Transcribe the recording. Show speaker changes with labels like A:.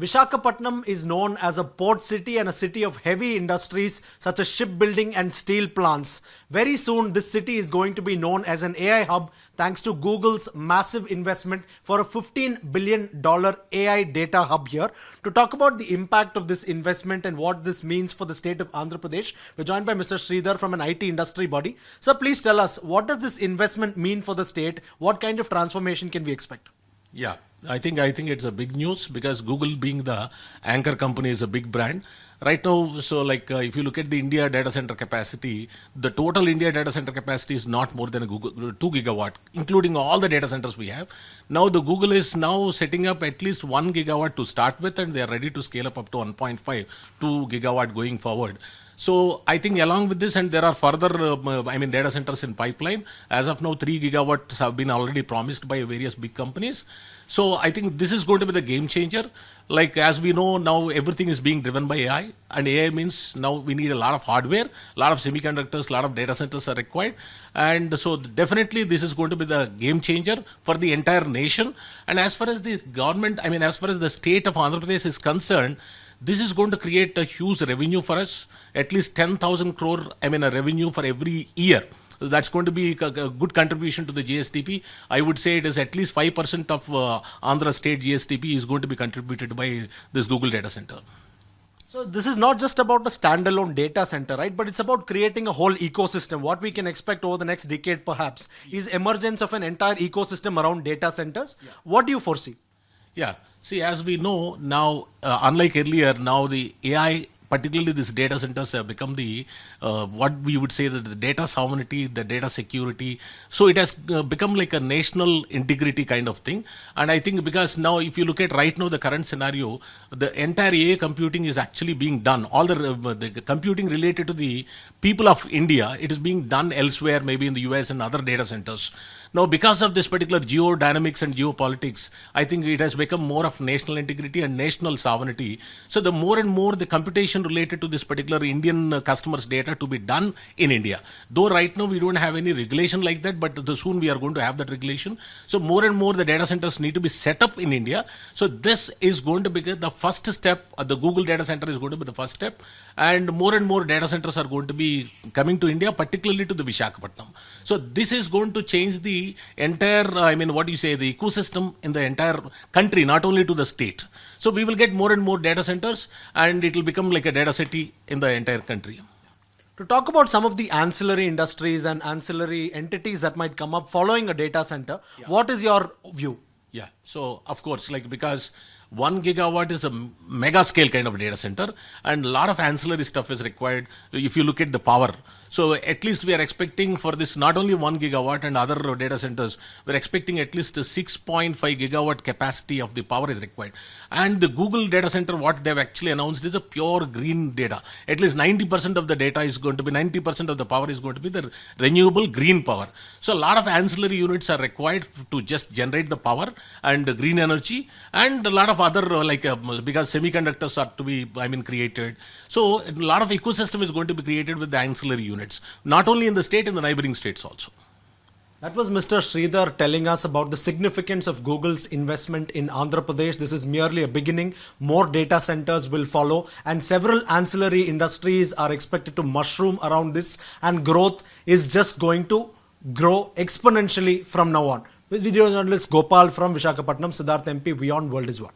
A: Visakhapatnam is known as a port city and a city of heavy industries such as shipbuilding and steel plants. Very soon, this city is going to be known as an AI hub thanks to Google's massive investment for a $15 billion AI data hub here. To talk about the impact of this investment and what this means for the state of Andhra Pradesh, we're joined by Mr. Sreedhar from an IT industry body. Sir, please tell us, what does this investment mean for the state? What kind of transformation can we expect?
B: Yeah, I think it's a big news because Google being the anchor company is a big brand. Right now, if you look at the India data center capacity, the total India data center capacity is not more than 2 gigawatt, including all the data centers we have. Now the Google is now setting up at least 1 gigawatt to start with, and they are ready to scale up to 1.5, 2 gigawatt going forward. So I think along with this, and there are further, data centers in pipeline. As of now, 3 gigawatts have been already promised by various big companies. So I think this is going to be the game changer. Like as we know now, everything is being driven by AI, and AI means now we need a lot of hardware, a lot of semiconductors, a lot of data centers are required, and so definitely this is going to be the game changer for the entire nation. And as far as the government, as far as the state of Andhra Pradesh is concerned, this is going to create a huge revenue for us, at least 10,000 crore, a revenue for every year. So that's going to be a good contribution to the GSTP. I would say it is at least 5% of Andhra state GSTP is going to be contributed by this Google data center.
A: So this is not just about a standalone data center, right? But it's about creating a whole ecosystem. What we can expect over the next decade perhaps is emergence of an entire ecosystem around data centers. Yeah. What do you foresee?
B: Yeah. See, as we know now, unlike earlier, now the AI, particularly these data centers, have become the what we would say that the data sovereignty, the data security. So it has become like a national integrity kind of thing. And I think because now, if you look at right now the current scenario, the entire AI computing is actually being done. All the computing related to the people of India, it is being done elsewhere, maybe in the US and other data centers. Now, because of this particular geodynamics and geopolitics, I think it has become more of national integrity and national sovereignty. So the more and more the computation related to this particular Indian customers' data to be done in India. Though right now we don't have any regulation like that, but soon we are going to have that regulation. So more and more the data centers need to be set up in India. So this is going to be the first step. The Google data center is going to be the first step. And more data centers are going to be coming to India, particularly to the Visakhapatnam. So this is going to change the entire, the ecosystem in the entire country, not only to the state. So we will get more and more data centers, and it will become like a data city in the entire country.
A: To talk about some of the ancillary industries and ancillary entities that might come up following a data center, What is your view?
B: Yeah, so of course, because 1 gigawatt is a mega scale kind of data center, and a lot of ancillary stuff is required if you look at the power. So at least we are expecting for this not only 1 gigawatt and other data centers, we're expecting at least a 6.5 gigawatt capacity of the power is required. And the Google data center, what they've actually announced is a pure green data. At least 90% of the data is going to be, 90% of the power is going to be the renewable green power. So a lot of ancillary units are required to just generate the power and the green energy, and a lot of other because semiconductors are to be created. So a lot of ecosystem is going to be created with the ancillary units, not only in the state, in the neighboring states also.
A: That was Mr. Sreedhar telling us about the significance of Google's investment in Andhra Pradesh. This is merely a beginning. More data centers will follow, and several ancillary industries are expected to mushroom around this, and growth is just going to grow exponentially from now on. With video journalist Gopal from Visakhapatnam, Siddharth MP, WION World is One.